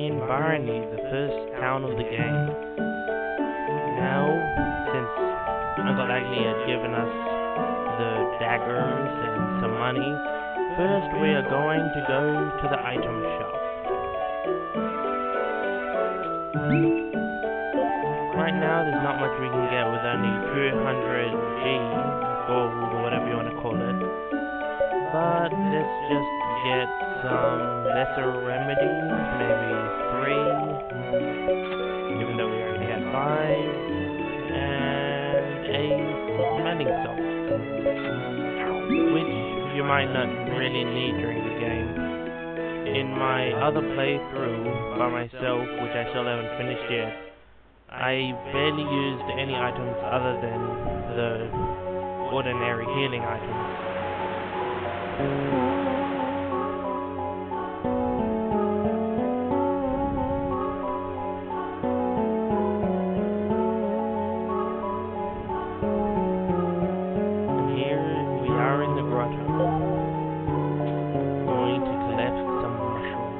in Barony, the first town of the game. Now, since Uncle Agli had given us the daggers and some money, first we are going to go to the item shop. Right now there's not much we can get with only 200G gold or whatever you want to call it. But let's just get some lesser remedies, maybe 3, even though we already had 5, and a smelling salt, which you might not really need during the game. In my other playthrough by myself, which I still haven't finished yet, I barely used any items other than the ordinary healing items. And here we are in the grotto, going to collect some mushrooms.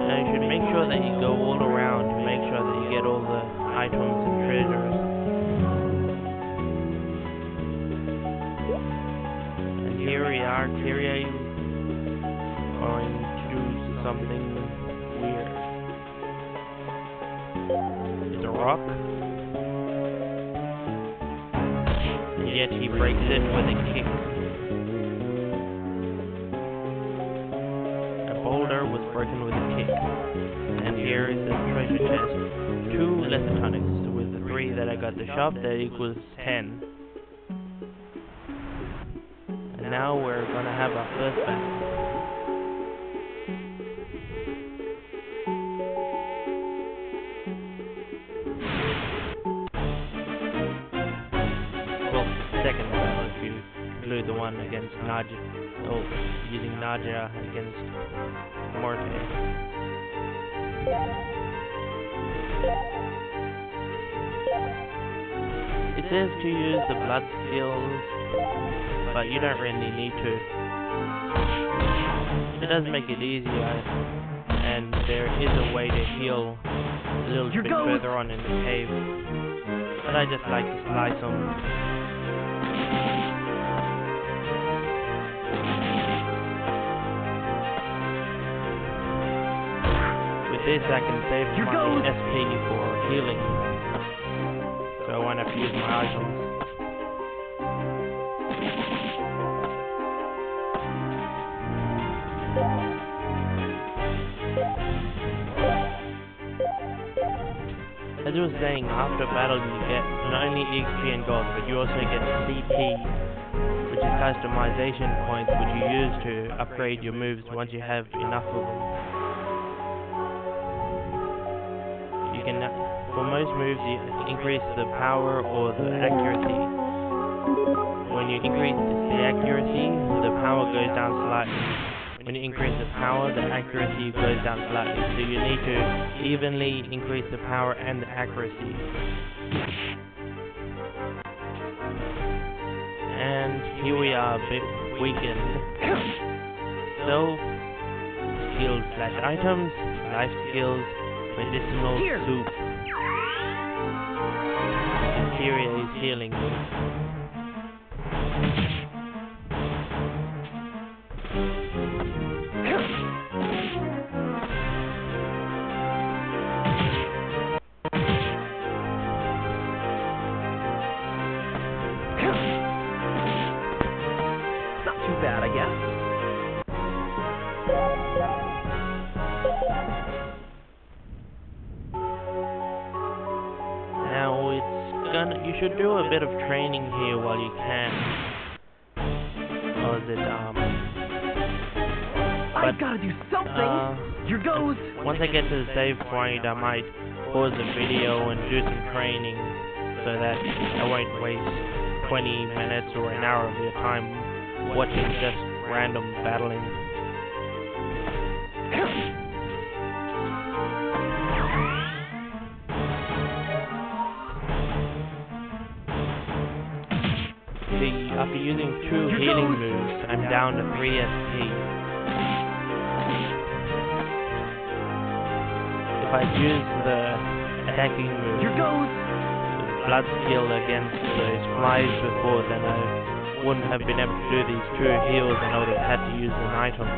And you should make sure that you go all around to make sure that you get all the items and treasures. And here we are, Kyrie, going to do something weird. It's a rock, and yet he breaks it with a kick. A boulder was broken with a kick. And here is the treasure chest. 2 lesser tonics. With the 3 that I got at the shop, that equals 10. And now we're gonna have our first battle. Well, second battle if you include the one against Naja, or using Naja against Morte. It says to use the blood skills, but you don't really need to. It does make it easier, and there is a way to heal a little bit further on in the cave. But I just like to slice them. With this I can save my SP for healing, so I won't have to use my items. As I was saying, after battle you get not only XP and gold, but you also get CP, which is customization points which you use to upgrade your moves once you have enough of them. You can, for most moves, you increase the power or the accuracy. When you increase the accuracy, the power goes down slightly. When you increase the power, the accuracy goes down slightly. So you need to evenly increase the power and the accuracy. And here we are, a bit weakened. So, skills / items, life skills, medicinal soup. Kyrie is healing. Not too bad, I guess. You should do a bit of training here while you can. Or is it, I've gotta do something! Here goes! Once I get to the save point, I might pause the video and do some training so that I won't waste 20 minutes or an hour of your time watching just random battling. See, after using 2 healing moves, I'm down to 3 SP. if I'd used the attacking move, Here goes. blood skill against those flies before, then I wouldn't have been able to do these 2 heals and I would have had to use an item.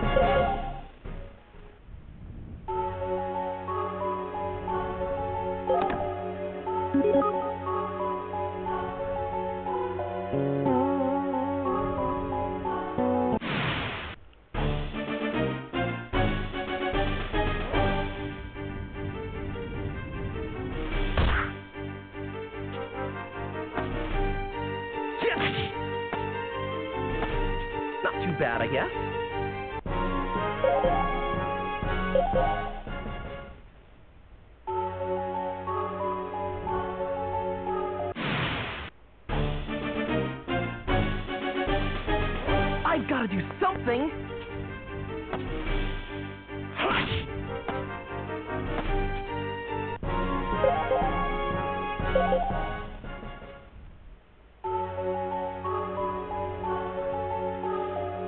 Not too bad, I guess. I've got to do something.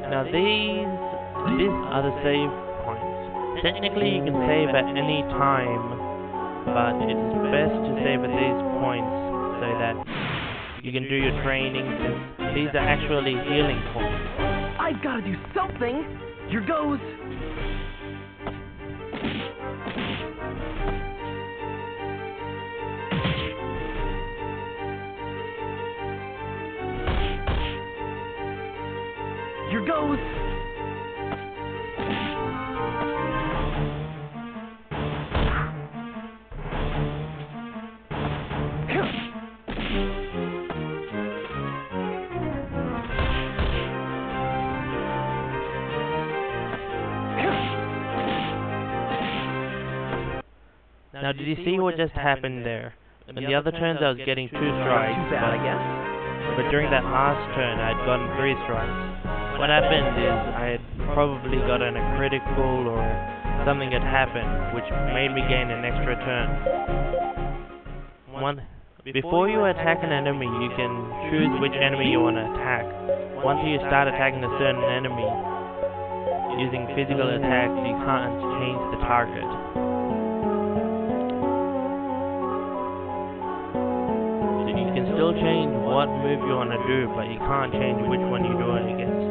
Now these are the save points. Technically you can save at any time, but it is best to save at these points so that you can do your training, since these are actually healing points. I've got to do something. Here goes. Here goes. Now did you see what just happened there? In the other turns I was getting 2 strikes, Not too bad, I guess. but during that last turn I'd gotten 3 strikes. What happened is I had probably gotten a critical or something had happened which made me gain an extra turn. Before you attack an enemy, you can choose which enemy you want to attack. Once you start attacking a certain enemy, using physical attacks, you can't change the target. So you can still change what move you want to do, but you can't change which one you do it against.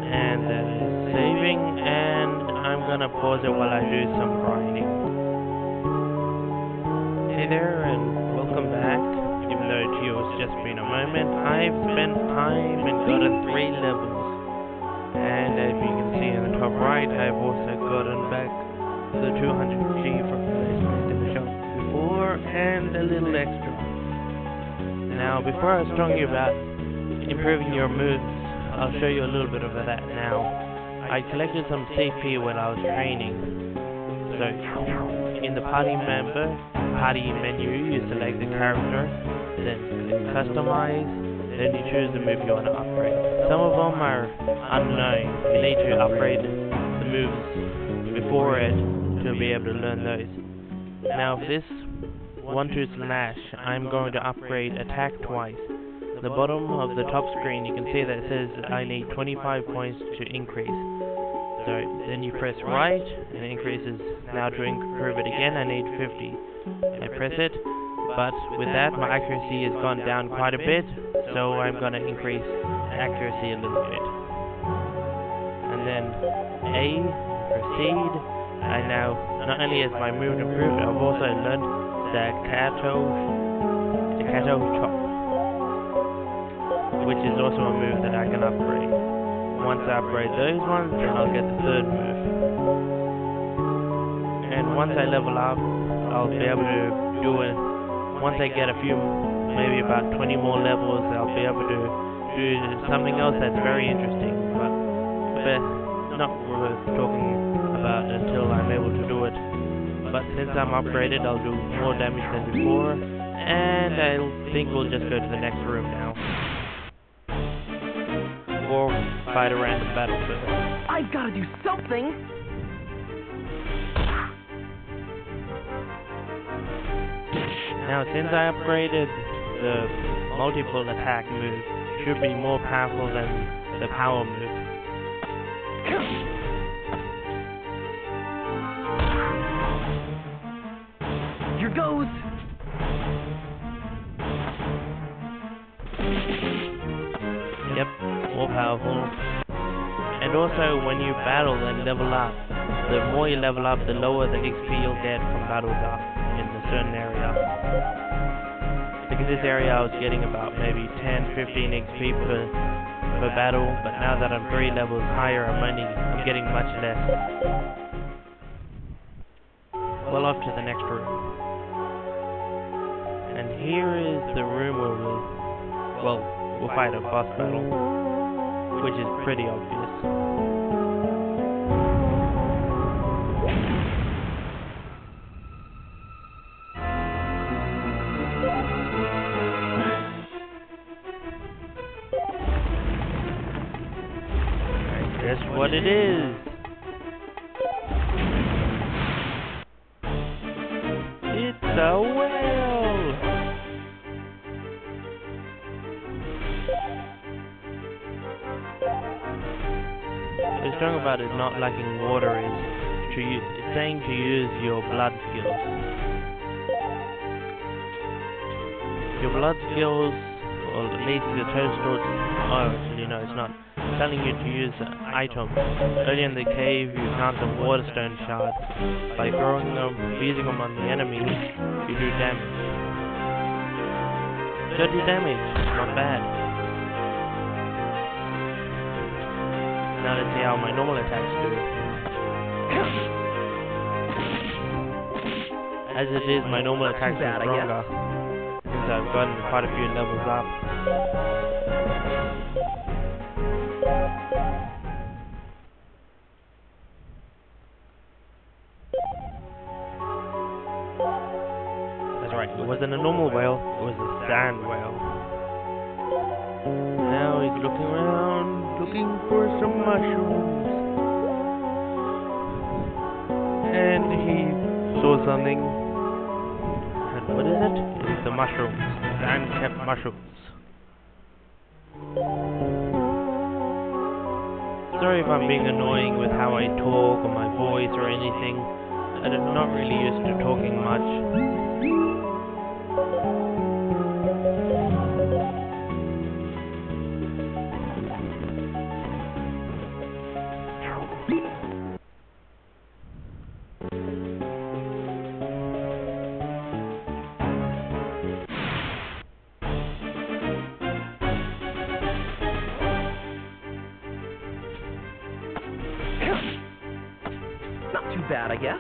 And that is saving, and I'm gonna pause it while I do some grinding. Hey there, and welcome back. Even though it was just been a moment, I've spent time and gotten 3 levels. And as you can see in the top right, I've also gotten back the 200 G from the place in the shop before, and a little extra. Now, before I was talking about improving your moves, I'll show you a little bit of that now. I collected some CP when I was training. So, in the party menu, you select the character, then click customize, then you choose the move you want to upgrade. Some of them are unknown. You need to upgrade the moves before it to be able to learn those. Now for this 1-2 slash, I'm going to upgrade attack twice. At the bottom of the top screen you can see that it says I need 25 points to increase. So then you press right and it increases. Now to improve it again I need 50. I press it, but with that my accuracy has gone down quite a bit, so I'm going to increase accuracy a little bit. And then A, proceed. I now, not only has my move improved, I've also learned the Kato Chop, which is also a move that I can upgrade. Once I upgrade those ones, then I'll get the 3rd move. And once I level up, I'll be able to do it. Once I get a few, maybe about 20 more levels, I'll be able to do something else that's very interesting, but not worth talking about until I'm able to do it. But since I'm upgraded, I'll do more damage than before, and I think we'll just go to the next room now. Or fight a random battle first. I've got to do something. Now, since I upgraded the multiple attack move, it should be more powerful than the power move. Here goes. Yep, more powerful. And also, when you battle and level up, the more you level up, the lower the XP you'll get from battles up in a certain area. Like in this area, I was getting about maybe 10, 15 XP per battle, but now that I'm 3 levels higher, I'm getting much less. Well, off to the next room. And here is the room where we'll fight a boss battle, which is pretty obvious. Guess what it is? It's a whale! What it's talking about is not liking water it's saying to use your blood skills. Your blood skills, or at least the toadstools, actually no, it's not. It's telling you to use items. Earlier in the cave, you found some waterstone shards. By throwing them, using them on the enemy, you do damage. 30 damage, not bad. Now let's see how my normal attacks do. As it is, my normal attacks are stronger, since I've gotten quite a few levels up. That's right, it wasn't a normal whale, it was a sand whale. Now he's looking around, looking for some mushrooms. And he saw something. And what is it? It's the mushrooms. Sand-kept mushrooms. Sorry if I'm being annoying with how I talk or my voice or anything. I'm not really used to talking much. Not too bad, I guess.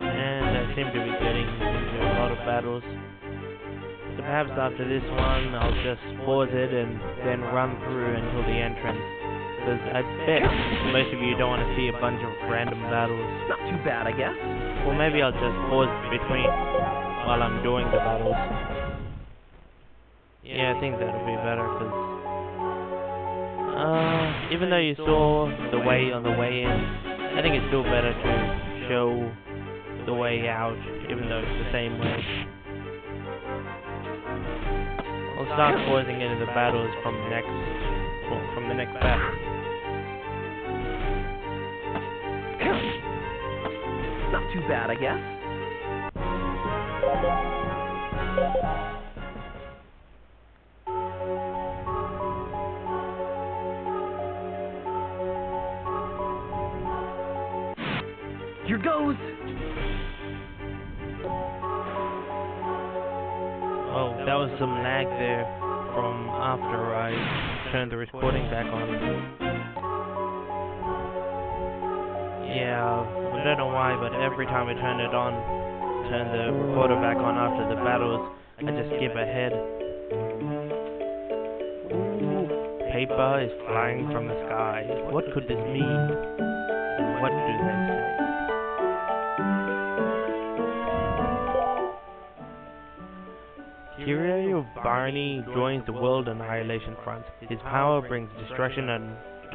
And I seem to be getting into a lot of battles. So perhaps after this one, I'll just pause it and then run through until the entrance. Because I bet most of you don't want to see a bunch of random battles. Not too bad, I guess. Or maybe I'll just pause between while I'm doing the battles. Yeah, I think that'll be better, because even though you saw the way on the way in, I think it's still better to show the way out, even though it's the same way. I'll start pausing into the battles from the next battle. Not too bad, I guess. Here goes! Oh, that was some lag there from after I turned the recording back on. Yeah, I don't know why, but every time I turn the recorder back on after the battles, I just skip ahead. Ooh, paper is flying from the sky. What could this mean? And what do they say? Kiryu of Barney joins the World Annihilation Front. His power brings destruction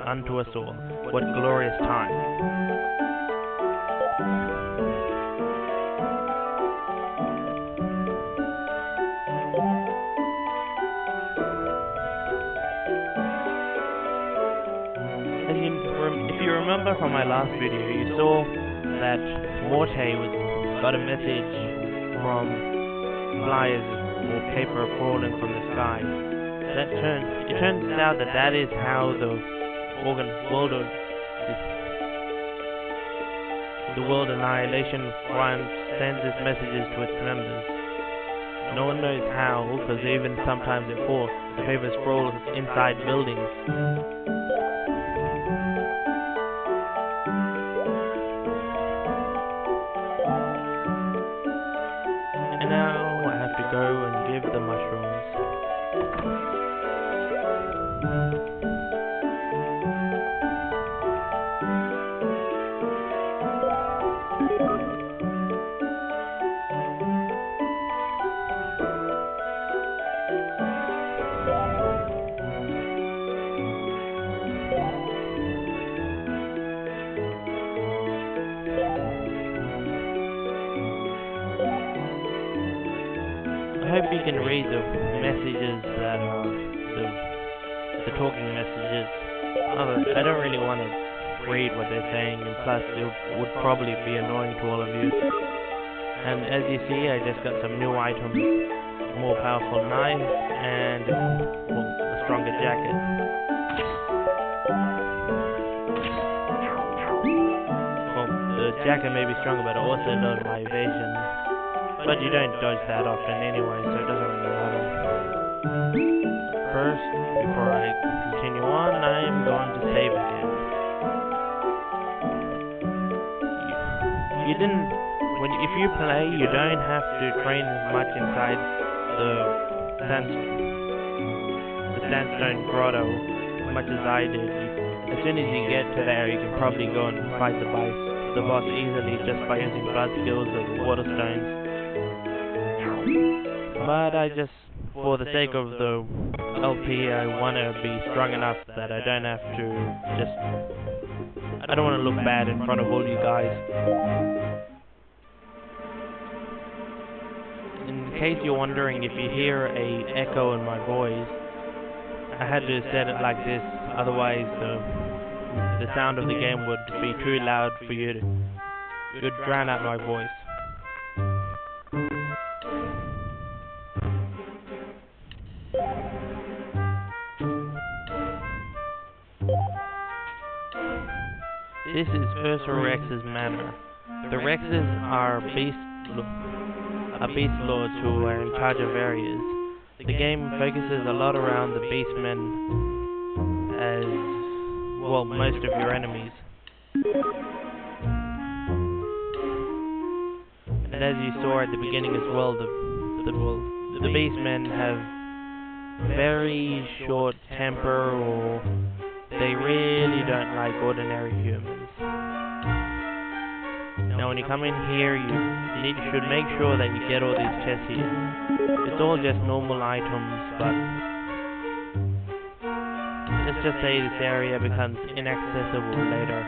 unto us all. What glorious time! remember from my last video, you saw that Morte got a message from flies or paper falling from the sky. It turns out that is how the World Annihilation Front sends its messages to its members. No one knows how, because even sometimes it falls. The paper sprawls inside buildings. And now I have to go and give the mushrooms. I hope you can read the messages that are the talking messages. I don't really want to read what they're saying, and plus it would probably be annoying to all of you. And as you see, I just got some new items, a more powerful knife, and a stronger jacket. Well, the jacket may be stronger, but it also lowered my evasion. But you don't dodge that often anyway, so it doesn't really matter. First, before I continue on, I am going to save again. If you play, you don't have to train as much inside the sandstone grotto as much as I did. As soon as you get to there, you can probably go and fight the boss easily just by using blood skills or water stones. But for the sake of the LP, I want to be strong enough that I don't have to I don't want to look bad in front of all you guys. In case you're wondering if you hear a echo in my voice, I had to set it like this, otherwise the sound of the game would be too loud for you it would drown out my voice. This is Ursa Rex's manor. The Rexes are beast lords who are in charge of areas. The game focuses a lot around the beastmen as, well, most of your enemies. And as you saw at the beginning as well, the beastmen have very short temper, or they really don't like ordinary humans. Now when you come in here, you should make sure that you get all these chests here. It's all just normal items, but let's just say this area becomes inaccessible later.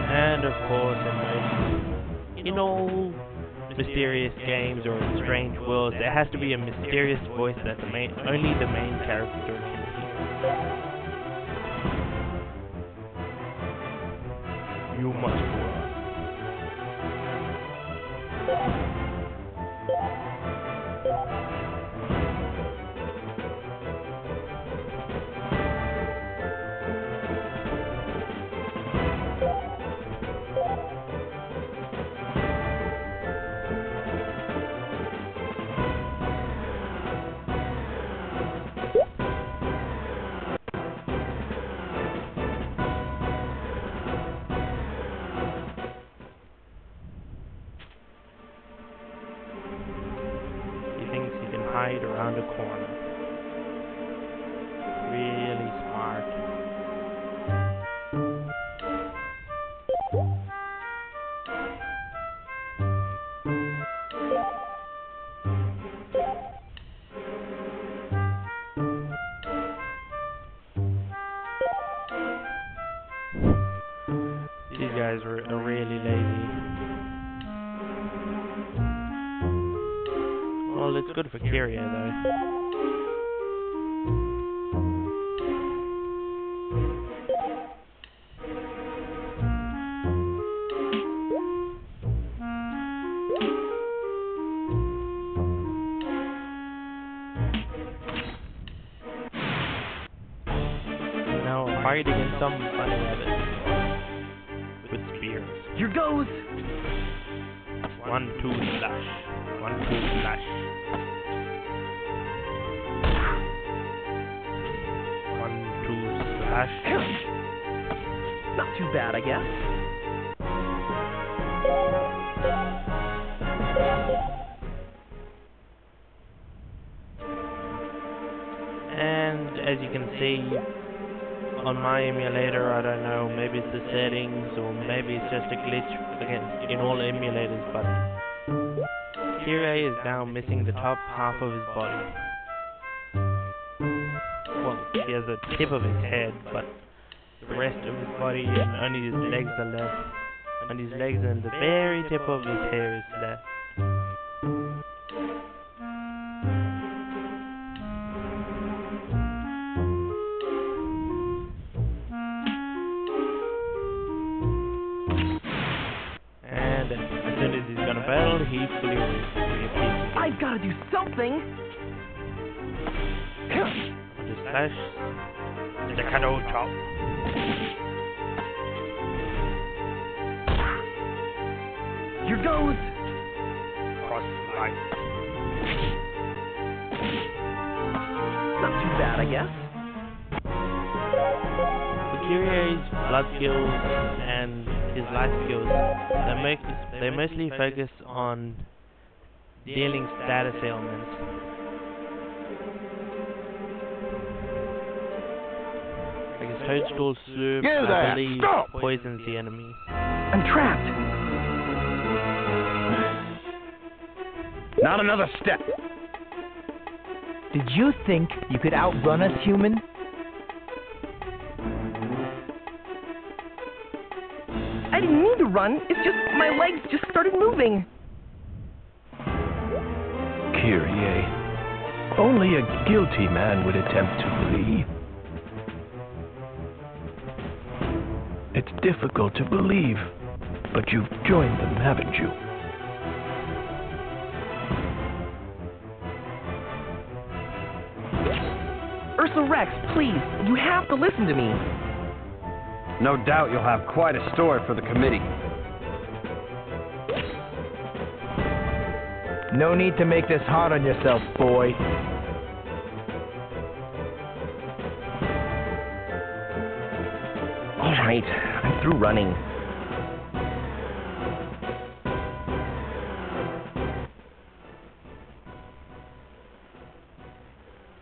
And of course, in all mysterious games or strange worlds, there has to be a mysterious voice that only the main character can hear. You must run. hide around a corner. Really smart. These guys are really lazy. Well, it's good for Kyrie though. Now fight against some funny rabbits with spears. Here goes. 1, 2, slash. 1, 2, slash. 1, 2, slash. Not too bad, I guess. And as you can see on my emulator, I don't know, maybe it's the settings or maybe it's just a glitch again in all emulators, but Kyrie is now missing the top half of his body. Well, he has the tip of his head, but the rest of his body and only his legs are left. And his legs and the very tip of his hair is left. And as soon as he's gonna battle, he fully repeats. I've got to do something. Just slash, staccato chop. Here goes. Cross light. Not too bad, I guess. With Kyrie's blood skills and his life skills, they mostly focus on dealing status ailments. Like his toadstool soup, I believe, poisons the enemy. I'm trapped. Not another step. Did you think you could outrun us, human? I didn't mean to run. It's just my legs just started moving. Kyrie, only a guilty man would attempt to flee. It's difficult to believe, but you've joined them, haven't you? Ursa Rex, please, you have to listen to me. No doubt you'll have quite a story for the committee. No need to make this hard on yourself, boy. All right, I'm through running.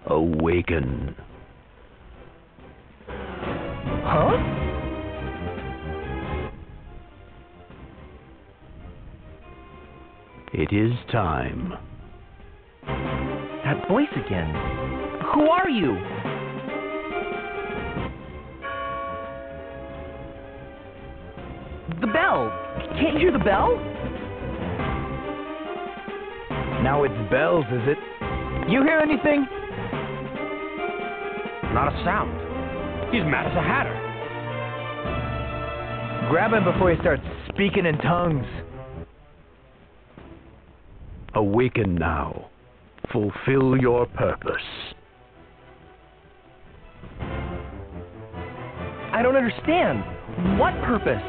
Awaken. Huh? It is time. That voice again. Who are you? The bell. Can't you hear the bell? Now it's bells, is it? You hear anything? Not a sound. He's mad as a hatter. Grab him before he starts speaking in tongues. Awaken now. Fulfill your purpose. I don't understand. What purpose?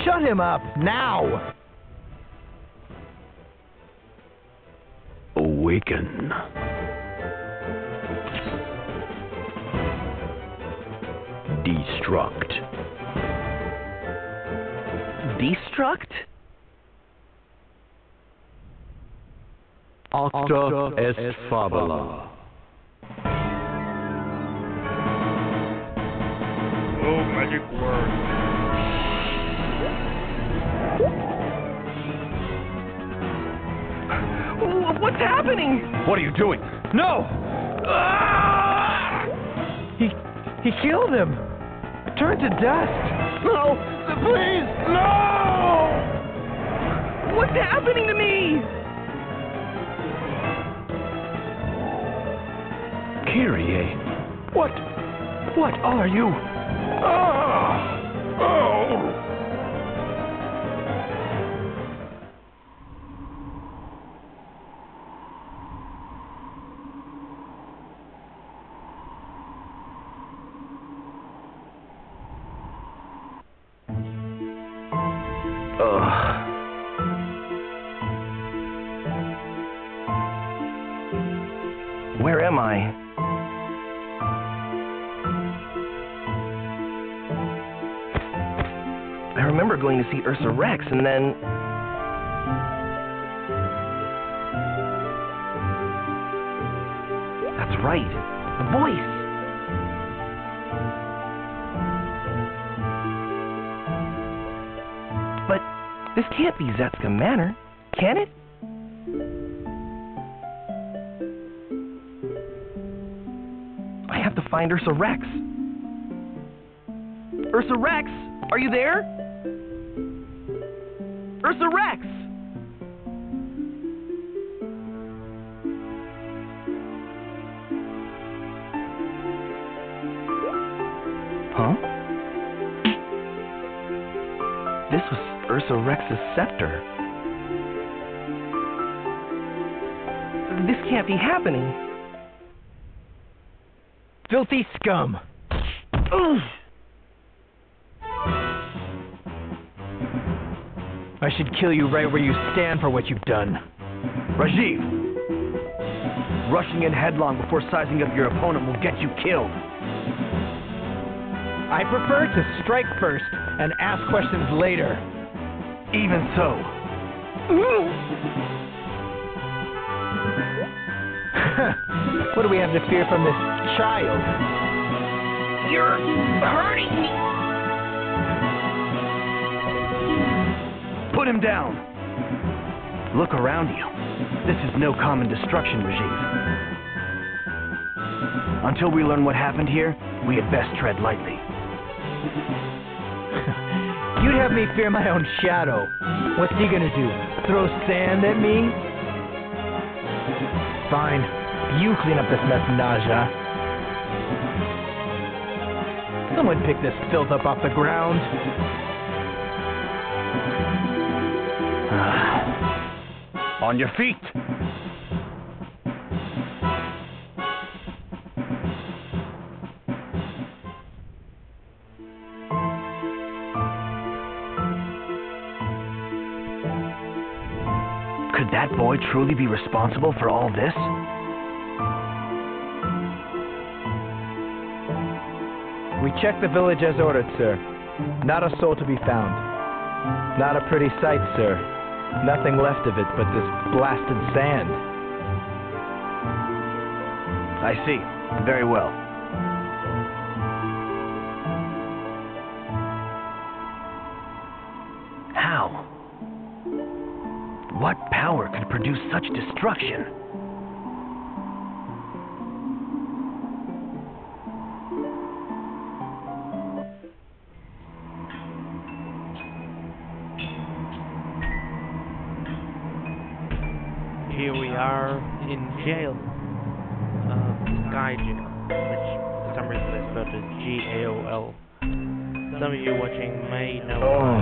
Shut him up, now! Awaken. Destruct. Destruct? Acta est fabula. Oh, magic word. What's happening? What are you doing? No! He killed him. Turned to dust. No, please, no! What's happening to me? Kyrie, what are you? Where am I? I remember going to see Ursa Rex and then... That's right, the voice! But this can't be Zetska Manor, can it? I have to find Ursa Rex. Ursa Rex, are you there? Ursa Rex! Huh? This was Ursa Rex's scepter. This can't be happening. Filthy scum. Ugh. I should kill you right where you stand for what you've done. Rajiv! Rushing in headlong before sizing up your opponent will get you killed. I prefer to strike first and ask questions later. Even so. What do we have to fear from this child? You're hurting me. Put him down. Look around you. This is no common destruction, Rajiv. Until we learn what happened here, we had best tread lightly. You'd have me fear my own shadow. What's he gonna do? Throw sand at me? Fine. You clean up this mess, Naja. Someone pick this filth up off the ground. On your feet. Could that boy truly be responsible for all this? We checked the village as ordered, sir. Not a soul to be found. Not a pretty sight, sir. Nothing left of it but this blasted sand. I see. Very well. How? What power could produce such destruction? Here we are in jail. Sky Jail, which for some reason is spelled as G-A-O-L. Some of you watching may know. Oh,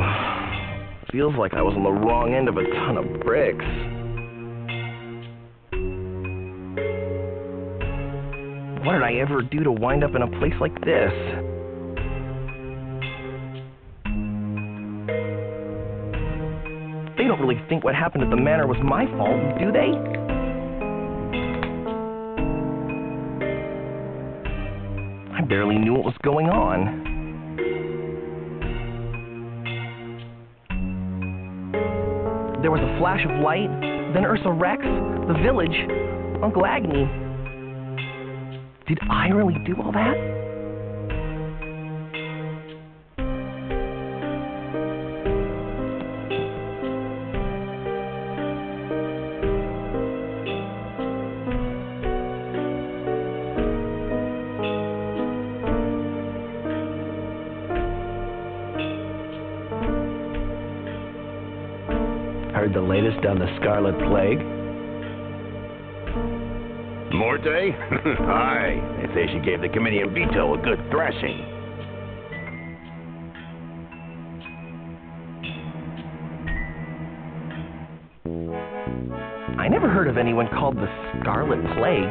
feels like I was on the wrong end of a ton of bricks. What did I ever do to wind up in a place like this? They don't really think what happened at the manor was my fault, do they? I barely knew what was going on. There was a flash of light, then Ursa Rex, the village, Uncle Agni. Did I really do all that? Heard the latest on the Scarlet Plague? Morte? Aye. They say she gave the Cominium Veto a good thrashing. I never heard of anyone called the Scarlet Plague.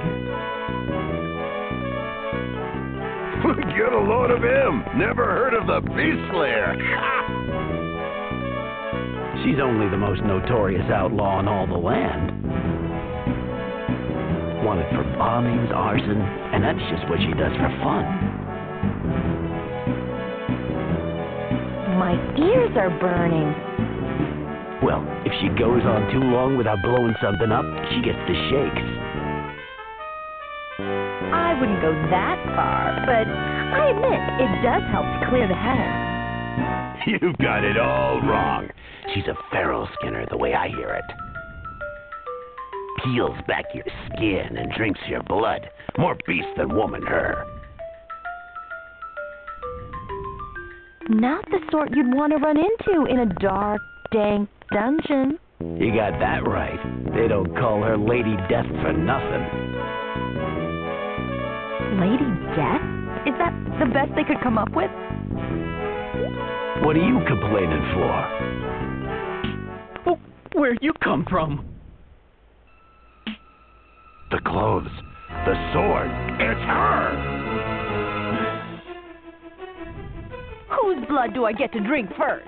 Get a load of him! Never heard of the Beast Slayer! She's only the most notorious outlaw in all the land. Wanted for bombings, arson, and that's just what she does for fun. My ears are burning. Well, if she goes on too long without blowing something up, she gets the shakes. I wouldn't go that far, but I admit it does help to clear the head. You've got it all wrong. She's a feral skinner the way I hear it. Peels back your skin and drinks your blood. More beast than woman, her. Not the sort you'd want to run into in a dark, dank dungeon. You got that right. They don't call her Lady Death for nothing. Lady Death? Is that the best they could come up with? What are you complaining for? Where'd you come from? The clothes, the sword, it's her! Whose blood do I get to drink first?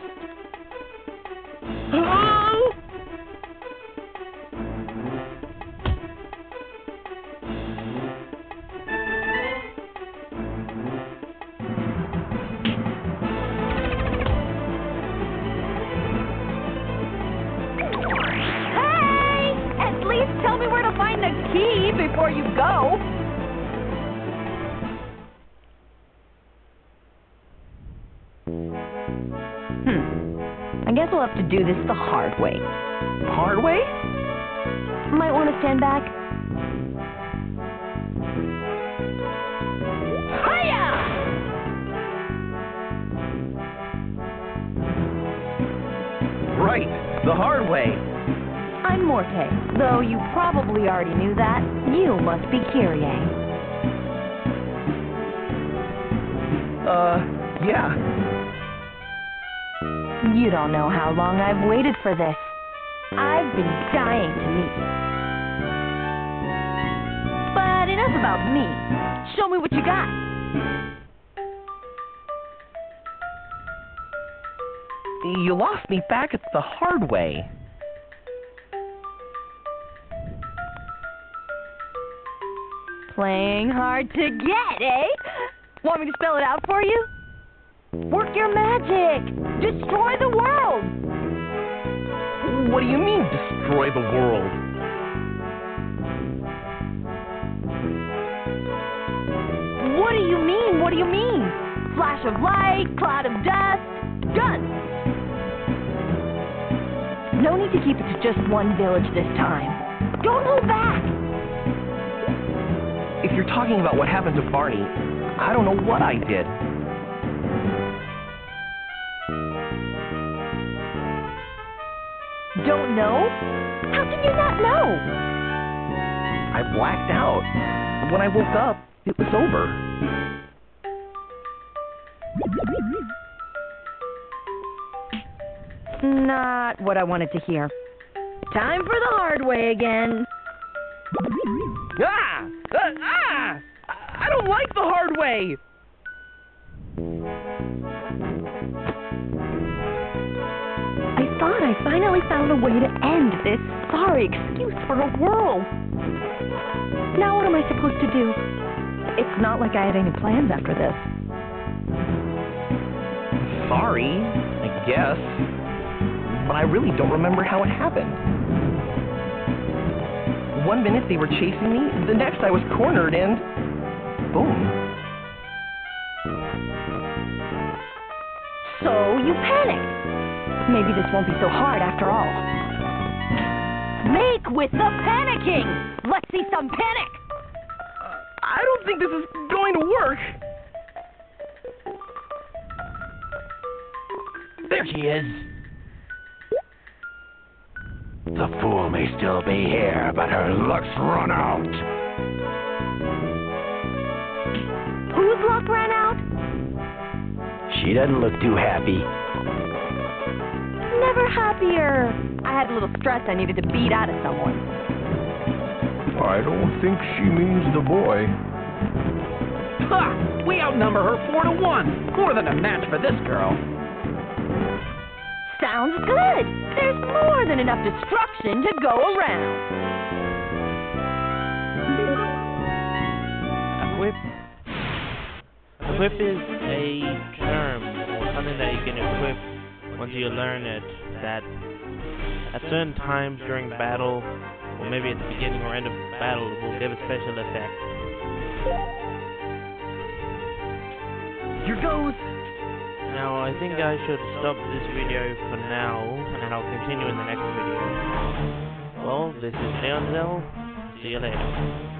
Tell me where to find the key before you go. I guess we'll have to do this the hard way. Hard way? Might want to stand back. Hiya! Right, the hard way. I'm Morte, though you probably already knew that. You must be Kyrie. Yeah. You don't know how long I've waited for this. I've been dying to meet you. But enough about me. Show me what you got. You lost me back at the hard way. Playing hard to get, eh? Want me to spell it out for you? Work your magic! Destroy the world! What do you mean, destroy the world? What do you mean? What do you mean? Flash of light, cloud of dust, guns! No need to keep it to just one village this time. Don't hold back! If you're talking about what happened to Barney, I don't know what I did. Don't know? How can you not know? I blacked out. When I woke up, it was over. Not what I wanted to hear. Time for the hard way again. I don't like the hard way! I thought I finally found a way to end this sorry excuse for a world. Now what am I supposed to do? It's not like I had any plans after this. Sorry, I guess. but I really don't remember how it happened. One minute they were chasing me, the next I was cornered and... boom. So you panicked. Maybe this won't be so hard after all. Make with the panicking! Let's see some panic! I don't think this is going to work. There she is. The fool may still be here, but her luck's run out. Whose luck ran out? She doesn't look too happy. Never happier. I had a little stress I needed to beat out of someone. I don't think she means the boy. Ha! We outnumber her 4-1. More than a match for this girl. Sounds good. There's more than enough destruction to go around. Equip is a term or something that you can equip once you learn it, that at certain times during battle, or maybe at the beginning or end of battle, it will give a special effect. Here goes. Now, I think I should stop this video for now, and I'll continue in the next video. Well, this is Leonzel. See you later.